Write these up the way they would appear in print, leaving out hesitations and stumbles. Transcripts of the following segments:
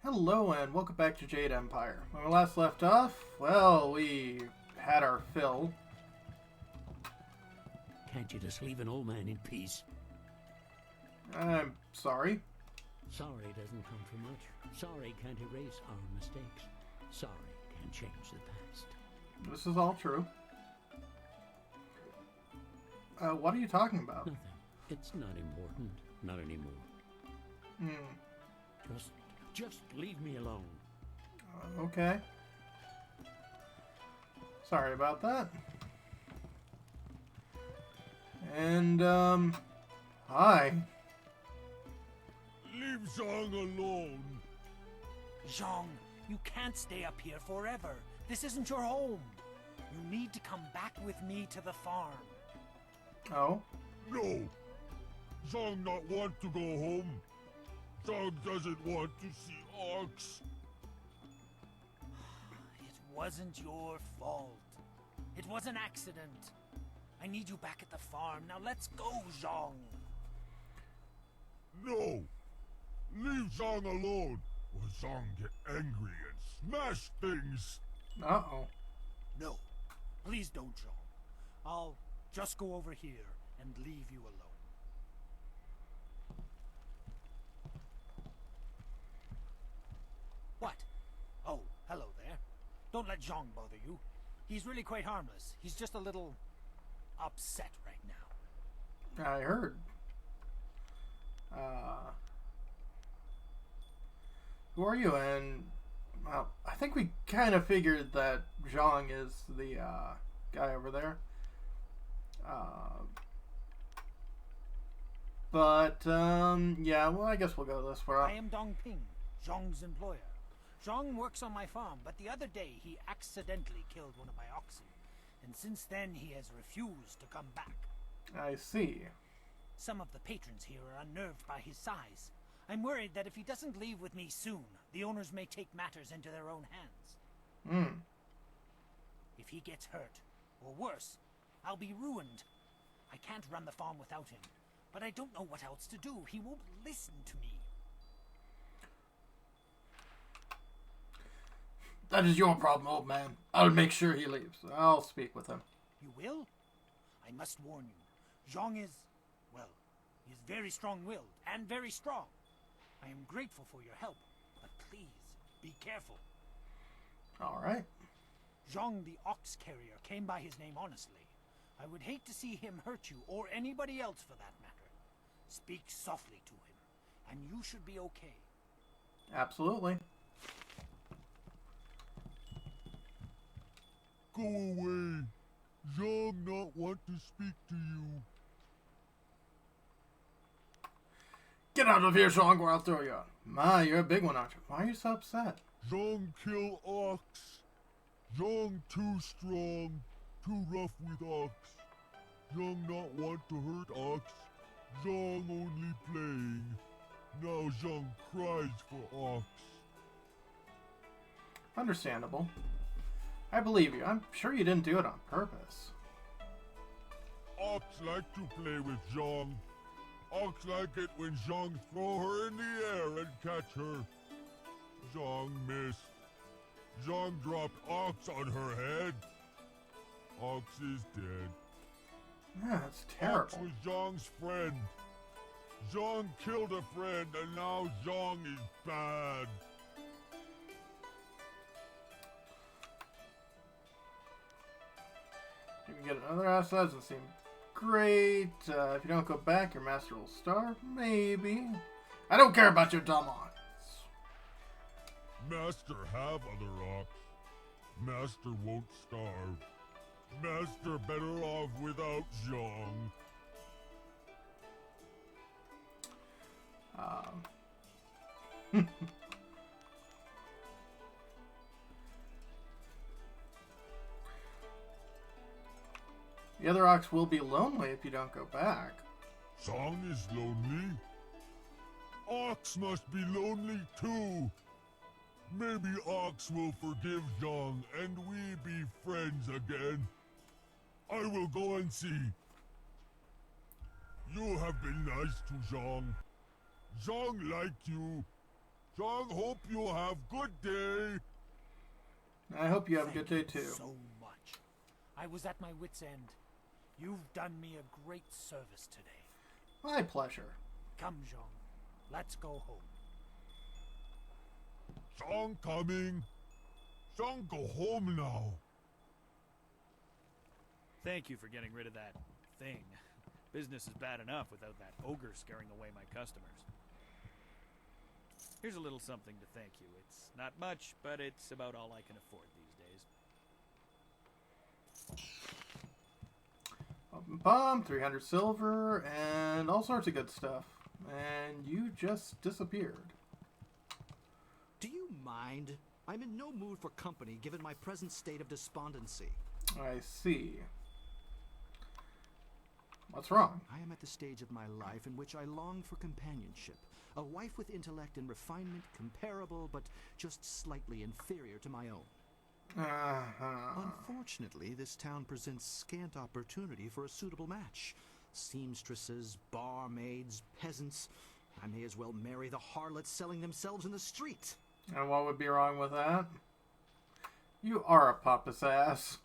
Hello and welcome back to Jade Empire. When we last left off, well, we had our fill. Can't you just leave an old man in peace? I'm sorry. Sorry doesn't come for much. Sorry can't erase our mistakes. Sorry can't change the past. This is all true. What are you talking about? Nothing. It's not important. Not anymore. Just leave me alone. Okay. Sorry about that. And, hi. Leave Zhang alone. Zhang, you can't stay up here forever. This isn't your home. You need to come back with me to the farm. Oh? No. Zhang not want to go home. Zhang doesn't want to see Ox. It wasn't your fault. It was an accident. I need you back at the farm. Now let's go, Zhang. No. Leave Zhang alone, or Zhang get angry and smash things. Uh-oh. No. Please don't, Zhang. I'll just go over here and leave you alone. What? Oh, hello there. Don't let Zhang bother you. He's really quite harmless. He's just a little upset right now. I heard. Who are you? And, well, I think we kind of figured that Zhang is the, guy over there. Yeah, well, I guess we'll go this far. I am Dong Ping, Zhang's employer. Zhang works on my farm, but the other day he accidentally killed one of my oxen. And since then he has refused to come back. I see. Some of the patrons here are unnerved by his size. I'm worried that if he doesn't leave with me soon, the owners may take matters into their own hands. If he gets hurt, or worse, I'll be ruined. I can't run the farm without him, but I don't know what else to do. He won't listen to me. That is your problem, old man. I'll make sure he leaves. I'll speak with him. You will? I must warn you. Zhang is, well, he is very strong-willed and very strong. I am grateful for your help, but please, be careful. All right. Zhang the ox carrier came by his name honestly. I would hate to see him hurt you, or anybody else for that matter. Speak softly to him, and you should be okay. Absolutely. Go away. Zhang not want to speak to you. Get out of here, Zhang, or I'll throw you out. My, you're a big one, aren't you? Why are you so upset? Zhang kill Ox. Zhang too strong, too rough with Ox. Zhang not want to hurt Ox. Zhang only playing. Now Zhang cries for Ox. Understandable. I believe you. I'm sure you didn't do it on purpose. Ox like to play with Zhang. Ox like it when Zhang throw her in the air and catch her. Zhang missed. Zhang dropped Ox on her head. Ox is dead. Yeah, that's terrible. Ox was Zhang's friend. Zhang killed a friend and now Zhang is bad. You can get another house. That doesn't seem great. If you don't go back, your master will starve. Maybe. I don't care about your dumb ox. Master have other Ox. Master won't starve. Master better off without Zhang. The other ox will be lonely if you don't go back. Zhang is lonely. Ox must be lonely too. Maybe Ox will forgive Zhang and we be friends again. I will go and see. You have been nice to Zhang. Zhang like you. Zhang, hope you have good day. I hope you have a Thank good day you too. so much. I was at my wit's end. You've done me a great service today. My pleasure. Come, Jean. Let's go home. Zhang coming. Zhang, go home now. Thank you for getting rid of that thing. Business is bad enough without that ogre scaring away my customers. Here's a little something to thank you. It's not much, but it's about all I can afford these days. Bomb, 300 silver, and all sorts of good stuff. And you just disappeared. Do you mind? I'm in no mood for company given my present state of despondency. I see. What's wrong? I am at the stage of my life in which I long for companionship. A wife with intellect and refinement comparable but just slightly inferior to my own. Unfortunately, this town presents scant opportunity for a suitable match. Seamstresses, barmaids, peasants. I may as well marry the harlots selling themselves in the street. And what would be wrong with that? You are a pompous ass.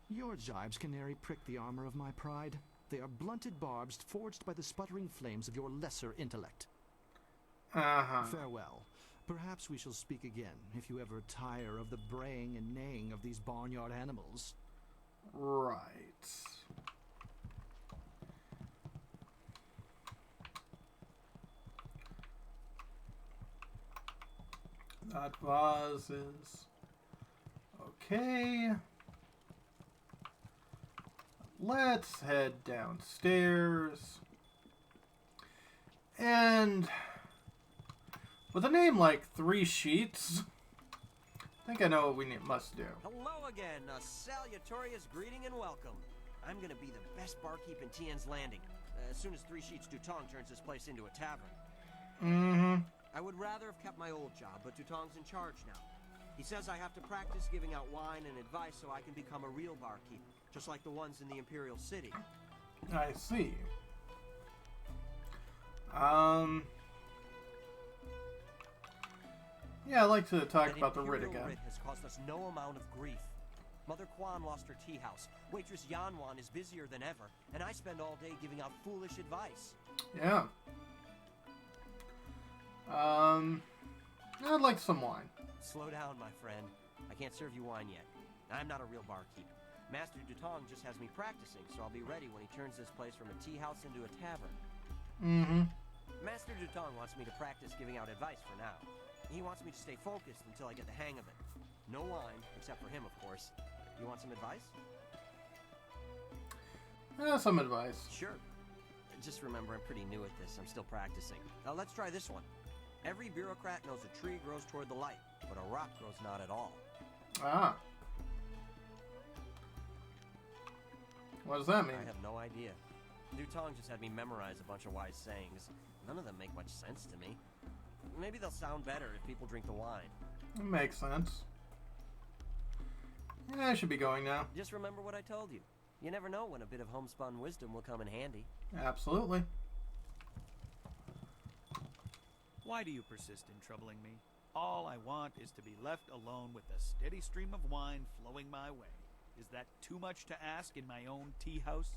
Your jibes, canary, prick the armor of my pride. They are blunted barbs forged by the sputtering flames of your lesser intellect. Farewell. Perhaps we shall speak again, if you ever tire of the braying and neighing of these barnyard animals. Right. That vase is okay. Let's head downstairs. And with a name like 3 Sheets, I think I know what we must do. Hello again, a salutatorious greeting and welcome. I'm gonna be the best barkeep in Tien's Landing, as soon as 3 Sheets Dutong turns this place into a tavern. I would rather have kept my old job, but Dutong's in charge now. He says I have to practice giving out wine and advice so I can become a real barkeep, just like the ones in the Imperial City. I see. Yeah, I'd like to talk about the writ Imperial again. writ has caused us no amount of grief. Mother Quan lost her tea house. Waitress Yanwan is busier than ever, and I spend all day giving out foolish advice. Yeah. I'd like some wine. Slow down, my friend. I can't serve you wine yet. I'm not a real barkeep. Master Dutong just has me practicing, so I'll be ready when he turns this place from a tea house into a tavern. Master Dutong wants me to practice giving out advice for now. He wants me to stay focused until I get the hang of it. No wine, except for him, of course. You want some advice? Some advice. Sure. Just remember, I'm pretty new at this. I'm still practicing. Now, let's try this one. Every bureaucrat knows a tree grows toward the light, but a rock grows not at all. Ah. What does that mean? I have no idea. Dutong just had me memorize a bunch of wise sayings. None of them make much sense to me. Maybe they'll sound better if people drink the wine. It makes sense. Yeah, I should be going now. Just remember what I told you. You never know when a bit of homespun wisdom will come in handy. Absolutely. Why do you persist in troubling me? All I want is to be left alone with a steady stream of wine flowing my way. Is that too much to ask in my own tea house?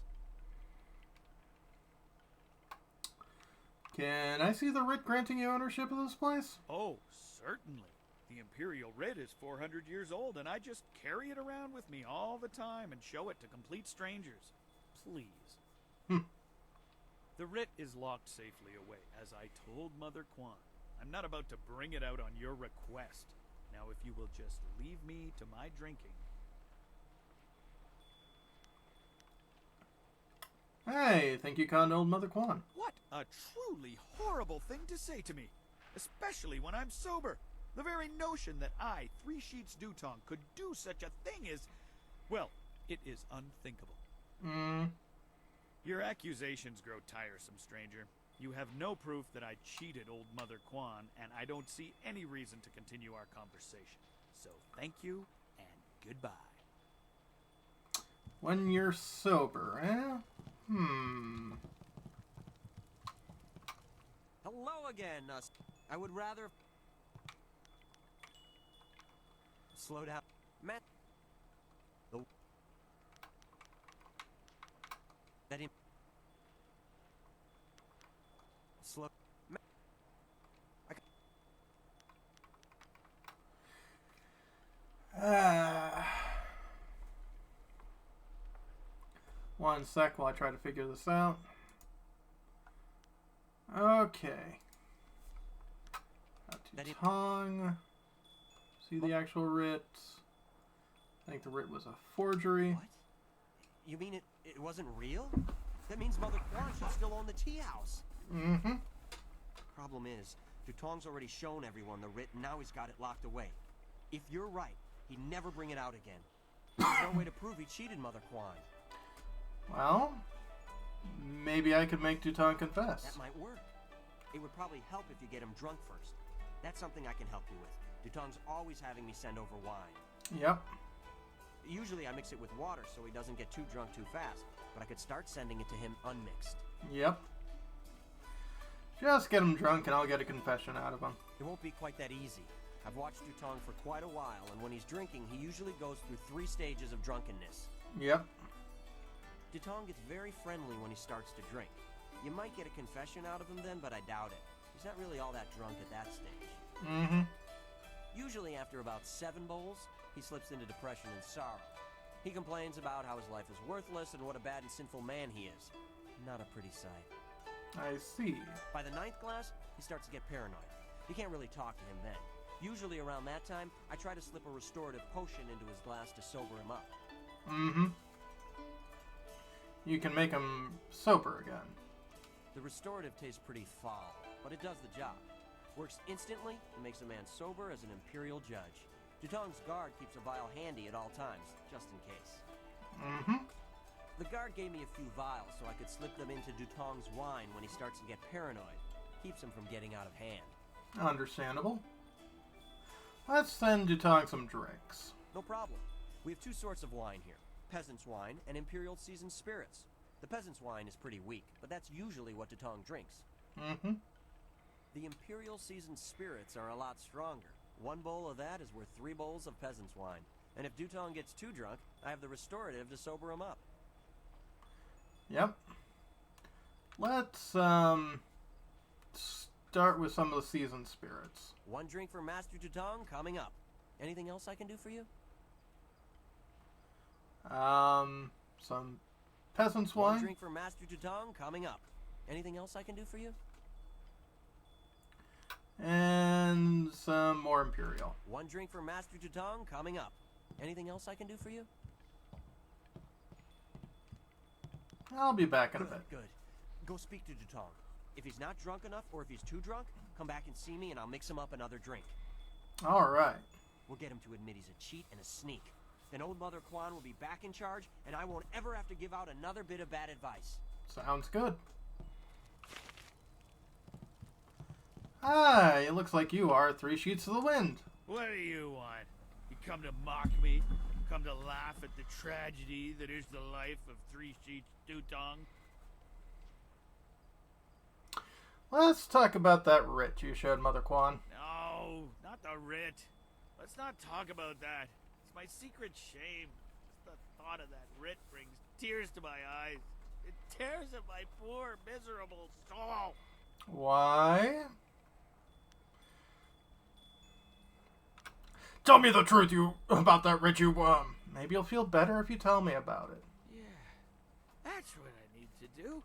Can I see the writ granting you ownership of this place? Oh, certainly. The Imperial writ is 400 years old, and I just carry it around with me all the time and show it to complete strangers. Please. The writ is locked safely away, as I told Mother Quan. I'm not about to bring it out on your request. Now, if you will just leave me to my drinking. Hey, think you conned old Mother Quan. What a truly horrible thing to say to me, especially when I'm sober. The very notion that I, 3 Sheets Dutong, could do such a thing is, well, it is unthinkable. Your accusations grow tiresome, stranger. You have no proof that I cheated old Mother Quan, and I don't see any reason to continue our conversation. So thank you, and goodbye. When you're sober, eh? Hello again, I would rather... Slow down. Matt. Let him. Slow. One sec while I try to figure this out. Okay. Tongue. See the actual writ. I think the writ was a forgery. What? You mean it wasn't real? That means Mother Quan should still own the tea house. Mm-hmm. Problem is, Dutong's already shown everyone the writ, and now he's got it locked away. If you're right, he'd never bring it out again. There's no way to prove he cheated Mother Quan. Well, maybe I could make Dutong confess. That might work. It would probably help if you get him drunk first. That's something I can help you with. Dutong's always having me send over wine. Yep. Usually I mix it with water so he doesn't get too drunk too fast, but I could start sending it to him unmixed. Yep. Just get him drunk and I'll get a confession out of him. It won't be quite that easy. I've watched Dutong for quite a while, and when he's drinking, he usually goes through 3 stages of drunkenness. Yep. Dutong gets very friendly when he starts to drink. You might get a confession out of him then, but I doubt it. He's not really all that drunk at that stage. Mm-hmm. Usually after about 7 bowls, he slips into depression and sorrow. He complains about how his life is worthless and what a bad and sinful man he is. Not a pretty sight. I see. By the 9th glass, he starts to get paranoid. You can't really talk to him then. Usually around that time, I try to slip a restorative potion into his glass to sober him up. Mm-hmm. You can make him sober again. The restorative tastes pretty foul, but it does the job. Works instantly and makes a man sober as an imperial judge. Dutong's guard keeps a vial handy at all times, just in case. Mm-hmm. The guard gave me a few vials so I could slip them into Dutong's wine when he starts to get paranoid. Keeps him from getting out of hand. Understandable. Let's send Dutong some drinks. No problem. We have 2 sorts of wine here. Peasant's wine and Imperial seasoned spirits. The peasant's wine is pretty weak, but that's usually what Dutong drinks. Mm-hmm. The Imperial seasoned spirits are a lot stronger. 1 bowl of that is worth 3 bowls of peasant's wine. And if Dutong gets too drunk, I have the restorative to sober him up. Yep. Let's, start with some of the seasoned spirits. 1 drink for Master Dutong coming up. Anything else I can do for you? Some peasant's wine. 1 drink for Master Dutong coming up. Anything else I can do for you? And some more imperial. 1 drink for Master Dutong coming up. Anything else I can do for you? I'll be back in a bit. Good. Go speak to Dutong. If he's not drunk enough, or if he's too drunk, come back and see me and I'll mix him up another drink. Alright. We'll get him to admit he's a cheat and a sneak. Then old Mother Quan will be back in charge, and I won't ever have to give out another bit of bad advice. Sounds good. Hi, it looks like you are 3 sheets of the wind. What do you want? You come to mock me? Come to laugh at the tragedy that is the life of 3 sheets Dutong? Let's talk about that writ you showed Mother Quan. No, not the writ. Let's not talk about that. It's my secret shame. Just the thought of that writ brings tears to my eyes. It tears at my poor, miserable soul. Why? Tell me the truth, about that writ, maybe you'll feel better if you tell me about it. Yeah, that's what I need to do.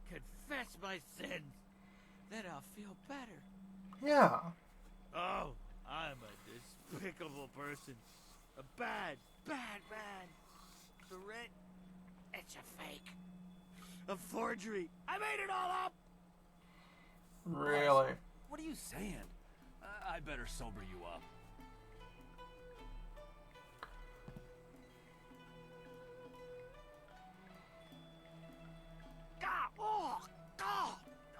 Confess my sins. Then I'll feel better. Yeah. Oh, I'm a despicable person. A bad, bad man. The writ, it's a fake. A forgery. I made it all up. Really? What are you saying? I better sober you up.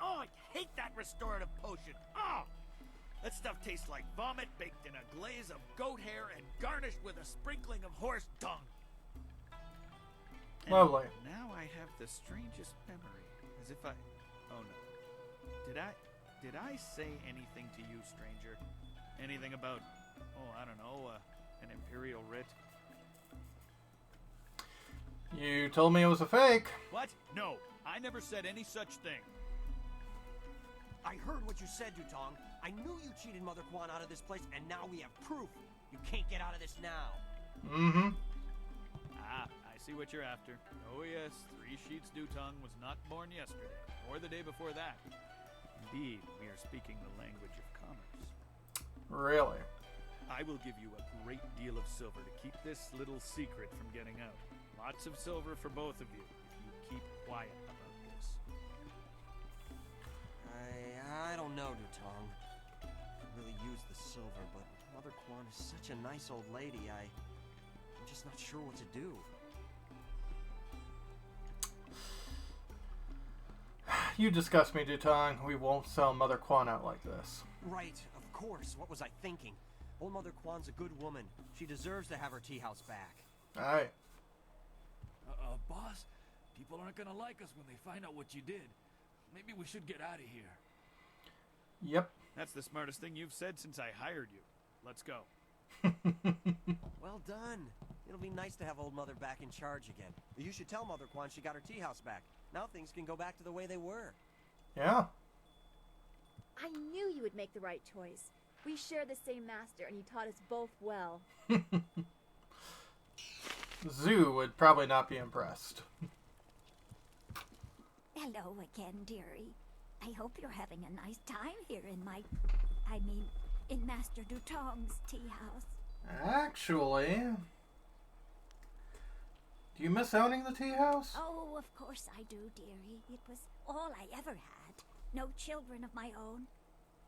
Oh, I hate that restorative potion. Oh, that stuff tastes like vomit baked in a glaze of goat hair and garnished with a sprinkling of horse dung. And Lovely. now I have the strangest memory, as if I... Oh no. Did I say anything to you, stranger? Anything about, oh, I don't know, An Imperial writ? You told me it was a fake. What? No, I never said any such thing. I heard what you said, Dutong. I knew you cheated Mother Quan out of this place, and now we have proof. You can't get out of this now. Mm-hmm. Ah, I see what you're after. Oh yes, Three Sheets Dutong was not born yesterday, or the day before that. Indeed, we are speaking the language of commerce. Really? I will give you a great deal of silver to keep this little secret from getting out. Lots of silver for both of you, if you keep quiet about this. I don't know, Dutong. I could really use the silver, but Mother Quan is such a nice old lady, I'm just not sure what to do. You disgust me, Dutong. We won't sell Mother Quan out like this. Right, of course. What was I thinking? Old Mother Quan's a good woman. She deserves to have her tea house back. Alright. Boss, people aren't gonna like us when they find out what you did. Maybe we should get out of here. Yep. That's the smartest thing you've said since I hired you. Let's go. Well done. It'll be nice to have old Mother back in charge again. You should tell Mother Quan she got her tea house back. Now things can go back to the way they were. Yeah. I knew you would make the right choice. We share the same master, and he taught us both well. Zoo would probably not be impressed. Hello again, dearie. I hope you're having a nice time here in in Master Dutong's tea house. Actually, do you miss owning the tea house? Oh, of course I do, dearie. It was all I ever had. No children of my own.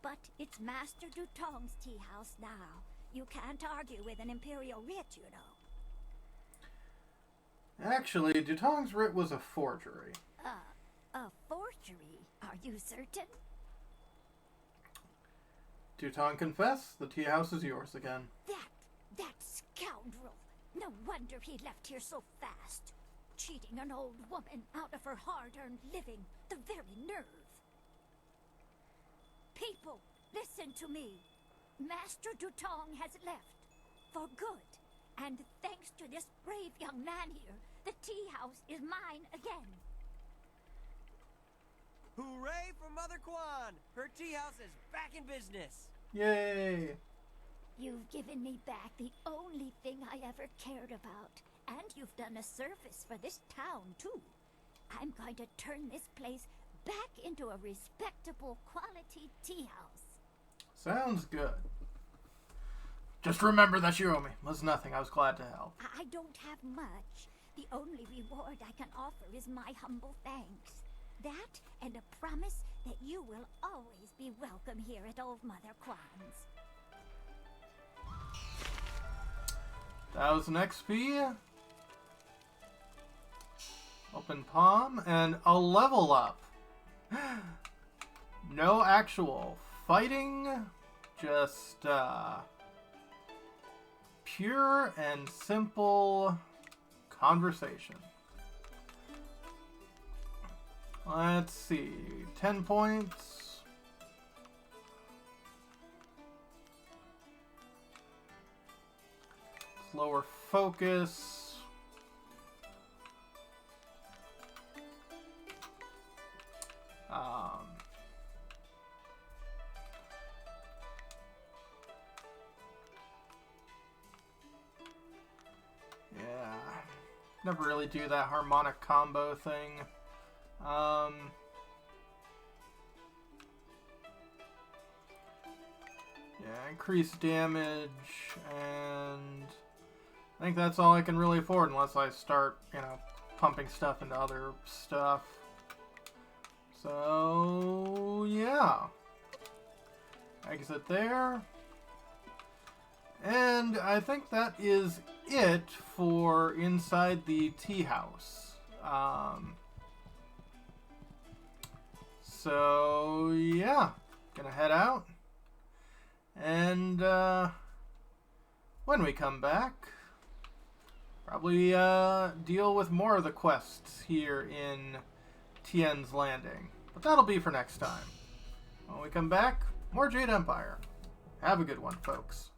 But it's Master Dutong's tea house now. You can't argue with an Imperial writ, you know. Actually, Dutong's writ was a forgery. A forgery? Are you certain? Dutong confessed. The tea house is yours again. That scoundrel! No wonder he left here so fast. Cheating an old woman out of her hard-earned living. The very nerve. People, listen to me. Master Dutong has left. For good. And thanks to this brave young man here, the tea house is mine again. Hooray for Mother Quan! Her tea house is back in business. Yay! You've given me back the only thing I ever cared about. And you've done a service for this town, too. I'm going to turn this place back into a respectable quality tea house. Sounds good. Just remember that you owe me. It was nothing. I was glad to help. I don't have much. The only reward I can offer is my humble thanks. That and a promise that you will always be welcome here at Old Mother Quan's. That was an XP. Open palm and a level up. No actual fighting, just pure and simple conversation. Let's see, 10 points. Lower focus. Yeah, never really do that harmonic combo thing. Yeah, increase damage, and I think that's all I can really afford unless I start, pumping stuff into other stuff. So, yeah. Exit there. And I think that is it for inside the tea house. So, yeah. Gonna head out. And, when we come back, probably, deal with more of the quests here in Tien's Landing. But that'll be for next time. When we come back, more Jade Empire. Have a good one, folks.